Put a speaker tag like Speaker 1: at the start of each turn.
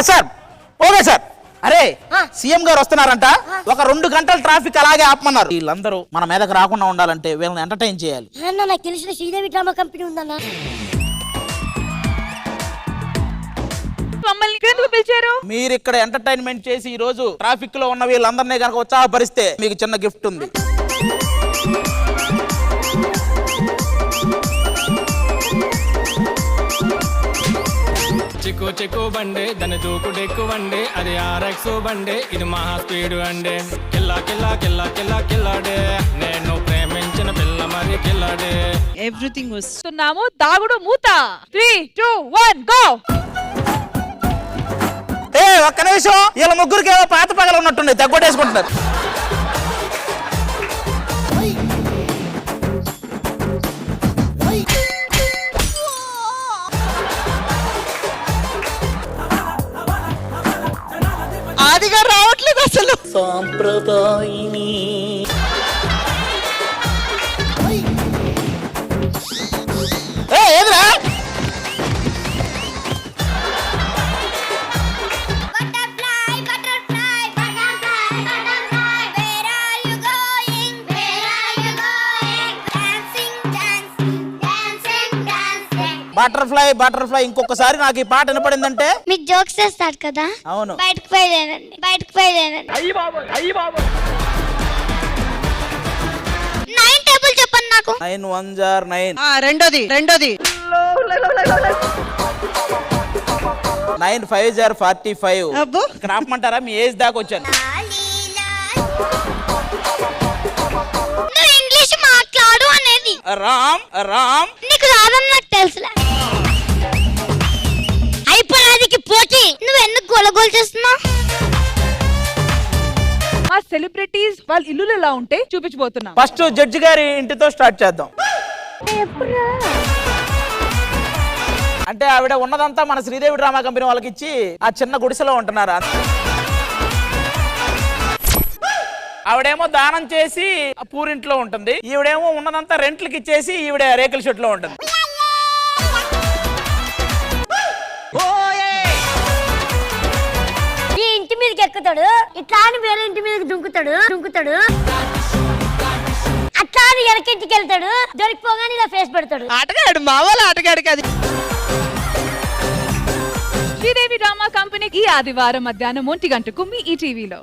Speaker 1: Sir okay sir. అరే CM గారు వస్తున్నారంట, ఒక 2 గంటల ట్రాఫిక్ అలాగే ఆపమన్నారు. వీళ్ళందరూ మన మీదకి రాకుండా ఉండాలంటే వీళ్ళని ఎంటర్టైన్ చేయాలి.
Speaker 2: అన్న నాకు తెలిసిన శ్రీదేవి డ్రామా కంపెనీ ఉందన్న.
Speaker 3: మమ్మల్ని ఎందుకు పిలిచారు?
Speaker 1: మీరు ఇక్కడ ఎంటర్టైన్మెంట్ చేసి ఈ రోజు ట్రాఫిక్ లో ఉన్న వీళ్ళందరినీ కనుక ఉత్సాహపరిస్తే మీకు చిన్న గిఫ్ట్ ఉంది.
Speaker 4: చిక్కు చిక్కు బండే దాని దూకుడెక్కు వండే అది RX బండే ఇది మహా స్పీడ్ అండే కిల్లా కిల్లా కిల్లా కిల్లా కిల్లాడే నేను ప్రేమించిన పిల్ల మరి కిల్లాడే.
Speaker 3: ఎవ్రీథింగ్ వస్తున్నాము. దాగుడు మూత. 3, 2, 1 గో.
Speaker 1: ఒక్క నిమిషం, వీళ్ళ ముగ్గురికి ఏదో పాత పగలు ఉన్నట్టుండే తగ్గొట్టేసుకుంటున్నారు.
Speaker 3: ఆదిగా రావట్లేదు అసలు.
Speaker 1: సాంప్రదాయిని ఏదిరా బటర్ఫ్లై బటర్ఫ్లై. ఇంకొకసారి నాకు ఈ పాట వినపడిందంటే
Speaker 2: మీకు జోక్స్ చేస్తారు కదా.
Speaker 1: అవును,
Speaker 2: బయటకు పోయేదేనండి, బయటకు పోయేదేనండి. 9 టేబుల్ చెప్పండి నాకు.
Speaker 1: 9 1 జార్ 9.
Speaker 3: రెండోది
Speaker 1: 9 5 జార్ 45. ఇక్కడ ఆపమంటారా? మీ ఏజ్ దాకా వచ్చాను.
Speaker 2: నువ్వు ఇంగ్లీష్ మాట్లాడు అనేది.
Speaker 1: రామ్ రామ్
Speaker 2: నీకు రాదని నాకు తెలుసులే. అయిపోయినదికి పోటీ. నువ్వు ఎందుకు గోలగోలు చేస్తున్నావు?
Speaker 3: మా సెలబ్రిటీస్ వాళ్ళ ఇల్లులు ఎలా ఉంటే చూపించబోతున్నాం.
Speaker 1: ఫస్ట్ జడ్జి గారి ఇంటితో స్టార్ట్ చేద్దాం. అంటే ఆవిడ ఉన్నదంతా మన శ్రీదేవి డ్రామా కంపెనీ వాళ్ళకి ఇచ్చి ఆ చిన్న గుడిసెలో ఉంటున్నారు. ఆవిడేమో దానం చేసి పూరింట్లో ఉంటుంది, ఈవిడేమో ఉన్నదంతా రెంట్లకి ఇచ్చేసి ఈవిడ రేకుల షెడ్ లో ఉంటుంది.
Speaker 2: ఈ ఇంటి మీదకి ఎక్కుతాడు, ఇట్లా అని వేరే ఇంటి మీదకి దుంకుతాడు, అట్లా అని వెనకింటికి వెళ్తాడు, దొరికిపోగానే ఇలా ఫేస్ పెడతాడు.
Speaker 3: ఆటగాడు మా వాళ్ళ ఆటగాడికి అది. శ్రీదేవి డ్రామా కంపెనీ ఈ ఆదివారం మధ్యాహ్నం 1 గంటకు మీ ఈటీవీలో.